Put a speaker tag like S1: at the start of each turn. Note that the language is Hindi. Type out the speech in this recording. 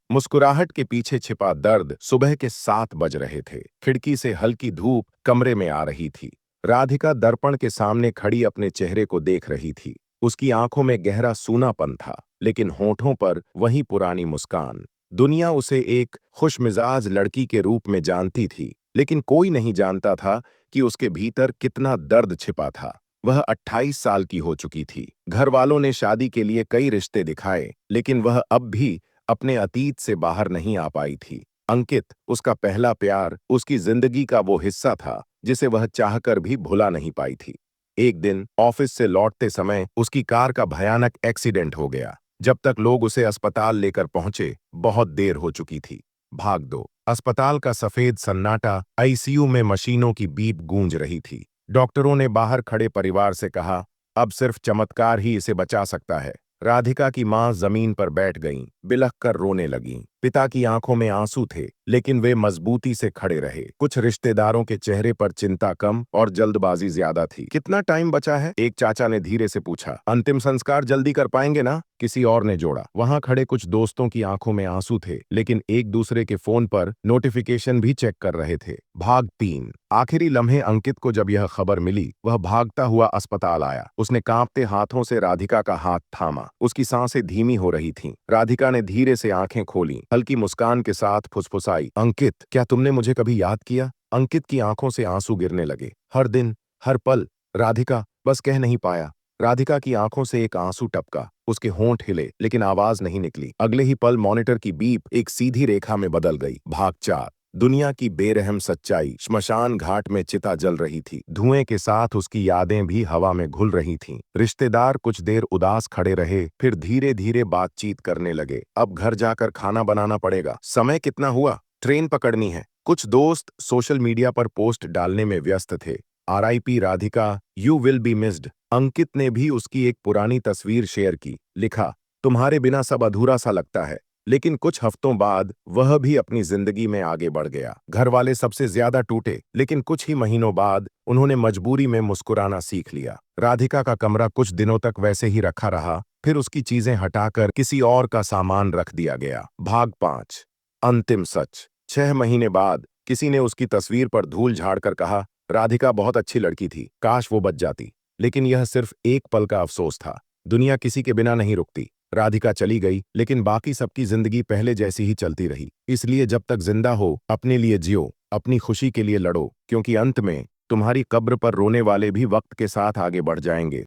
S1: मुस्कुराहट के पीछे छिपा दर्द। सुबह के 7 बज रहे थे। खिड़की से हल्की धूप कमरे में आ रही थी। राधिका दर्पण के सामने खड़ी अपने चेहरे को देख रही थी। उसकी आंखों में गहरा सूनापन था, लेकिन होठों पर वही पुरानी मुस्कान। दुनिया उसे एक खुशमिजाज लड़की के रूप में जानती थी, लेकिन कोई नहीं जानता था कि उसके भीतर कितना दर्द छिपा था। वह 28 साल की हो चुकी थी। घर वालों ने शादी के लिए कई रिश्ते दिखाए, लेकिन वह अब भी अपने अतीत से बाहर नहीं आ पाई थी। अंकित, उसका पहला प्यार, उसकी जिंदगी का वो हिस्सा था जिसे वह चाहकर भी भुला नहीं पाई थी। एक दिन ऑफिस से लौटते समय उसकी कार का भयानक एक्सीडेंट हो गया। जब तक लोग उसे अस्पताल लेकर पहुंचे, बहुत देर हो चुकी थी। भाग दो। अस्पताल का सफेद सन्नाटा, आईसीयू में मशीनों की बीप गूंज रही थी। डॉक्टरों ने बाहर खड़े परिवार से कहा, अब सिर्फ चमत्कार ही इसे बचा सकता है। राधिका की मां जमीन पर बैठ गईं, बिलख कर रोने लगीं। पिता की आंखों में आंसू थे, लेकिन वे मजबूती से खड़े रहे। कुछ रिश्तेदारों के चेहरे पर चिंता कम और जल्दबाजी ज्यादा थी। कितना टाइम बचा है? एक चाचा ने धीरे से पूछा। अंतिम संस्कार जल्दी कर पाएंगे ना? किसी और ने जोड़ा। वहां खड़े कुछ दोस्तों की आंखों में आंसू थे, लेकिन एक दूसरे के फोन पर नोटिफिकेशन भी चेक कर रहे थे। भाग 3। आखिरी लम्हे अंकित को जब यह खबर मिली, वह भागता हुआ अस्पताल आया। उसने कांपते हाथों से राधिका का हाथ थामा। उसकी सांसें धीमी हो रही थीं। राधिका ने धीरे से आंखें खोलीं, हल्की मुस्कान के साथ फुसफुसाई, अंकित, क्या तुमने मुझे कभी याद किया? अंकित की आंखों से आंसू गिरने लगे। हर दिन, हर पल। राधिका, बस कह नहीं पाया। राधिका की आंखों से एक आंसू टपका। उसके होंठ हिले, लेकिन आवाज नहीं निकली। अगले ही पल मॉनिटर की बीप एक सीधी रेखा में बदल गई। भाग 4। दुनिया की बेरहम सच्चाई। श्मशान घाट में चिता जल रही थी। धुएं के साथ उसकी यादें भी हवा में घुल रही थीं। रिश्तेदार कुछ देर उदास खड़े रहे, फिर धीरे धीरे बातचीत करने लगे। अब घर जाकर खाना बनाना पड़ेगा। समय कितना हुआ? ट्रेन पकड़नी है। कुछ दोस्त सोशल मीडिया पर पोस्ट डालने में व्यस्त थे। RIP Radhika, you will be missed. Ankit ने भी उसकी एक पुरानी तस्वीर शेयर की। लिखा, तुम्हारे बिना सब अधूरा सा लगता है। लेकिन कुछ हफ्तों बाद वह भी अपनी जिंदगी में आगे बढ़ गया। घर वाले सबसे ज्यादा टूटे, लेकिन कुछ ही महीनों बाद उन्होंने मजबूरी में मुस्कुराना सीख लिया। राधिका का कमरा कुछ दिनों तक वैसे ही रखा रहा, फिर उसकी चीजें हटाकर किसी और का सामान रख दिया गया। भाग 5। अंतिम सच। 6 महीने बाद किसी ने उसकी तस्वीर पर धूल झाड़कर कहा, राधिका बहुत अच्छी लड़की थी, काश वो बच जाती। लेकिन यह सिर्फ एक पल का अफसोस था। दुनिया किसी के बिना नहीं रुकती। राधिका चली गई, लेकिन बाकी सबकी जिंदगी पहले जैसी ही चलती रही। इसलिए जब तक जिंदा हो, अपने लिए जियो, अपनी खुशी के लिए लड़ो, क्योंकि अंत में तुम्हारी कब्र पर रोने वाले भी वक्त के साथ आगे बढ़ जाएंगे।